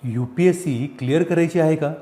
UPSC clear करायची आहे का?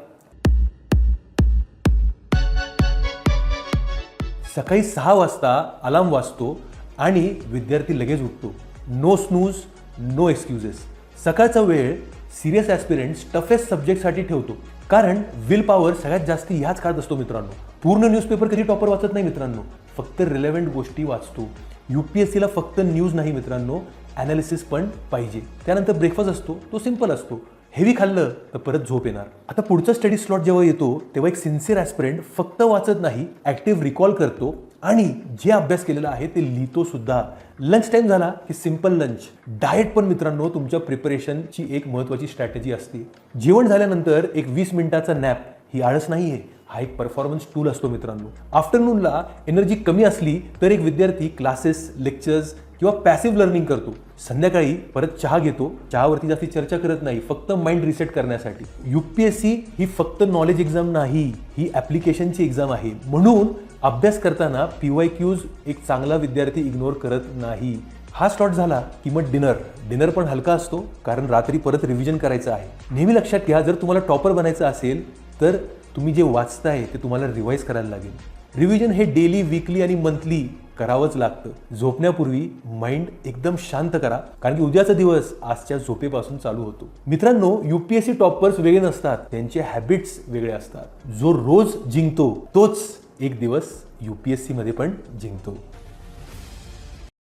सकाळी 6 वाजता अलार्म वाजतो आणि विद्यार्थी लगेच उठतो. No snooze, no excuses. सकाळचा वेळ सिरियस ॲस्पिरंट्स टफेस्ट सब्जेक्टसाठी ठेवतो, कारण विल पॉवर सगळ्यात जास्त ह्याच काळात असतो मित्रांनो. पूर्ण न्यूजपेपर कधी टॉपर वाचत नाही मित्रांनो, फक्त रिलेव्हंट गोष्टी वाचतो. UPSCला फक्त न्यूज नाही मित्रांनो, ॲनालिसिस पण पाहिजे. त्यानंतर ब्रेकफास्ट असतो, तो सिंपल असतो. हेवी खाल्लं तर परत झोप येणार. आता पुढचा स्टडी स्लॉट जेव्हा येतो तेव्हा एक सिन्सिअर ॲस्पिरंट फक्त वाचत नाही, ॲक्टिव्ह रिकॉल करतो आणि जे अभ्यास केलेला आहे ते लिहितो सुद्धा. लंच टाइम झाला की सिंपल लंच. डाएट पण मित्रांनो तुमच्या प्रिपरेशनची एक महत्त्वाची स्ट्रॅटेजी असते. जेवण झाल्यानंतर एक 20 मिनिटाचा नॅप ही आळस नाही आहे, हा एक परफॉर्मन्स टूल असतो मित्रांनो. आफ्टरनूनला एनर्जी कमी असली तर एक विद्यार्थी क्लासेस, लेक्चर्स किंवा पॅसिव्ह लर्निंग करतो. संध्याकाळी परत चहा घेतो. चहावरती जास्ती चर्चा करत नाही, फक्त माइंड रिसेट करण्यासाठी. UPSC ही फक्त नॉलेज एक्झाम नाही, ही ॲप्लिकेशनची एक्झाम आहे. म्हणून अभ्यास करताना PYQs एक चांगला विद्यार्थी इग्नोर करत नाही. हा स्लॉट झाला की मग डिनर पण हलका असतो, कारण रात्री परत रिव्हिजन करायचं आहे. नेहमी लक्षात घ्या, जर तुम्हाला टॉपर बनायचं असेल तर तुम्ही जे वाचताय ते तुम्हाला रिवाईज करायला लागेल. रिव्हिजन हे डेली, वीकली आणि मंथली करावंच लागतं. झोपण्यापूर्वी माइंड एकदम शांत करा, कारण की उद्याचा दिवस आजच्या झोपेपासून चालू होतो. मित्रांनो, UPSC टॉपर्स वेगळे नसतात, त्यांचे हॅबिट्स वेगळे असतात. जो रोज जिंकतो तोच एक दिवस UPSC मध्ये पण जिंकतो.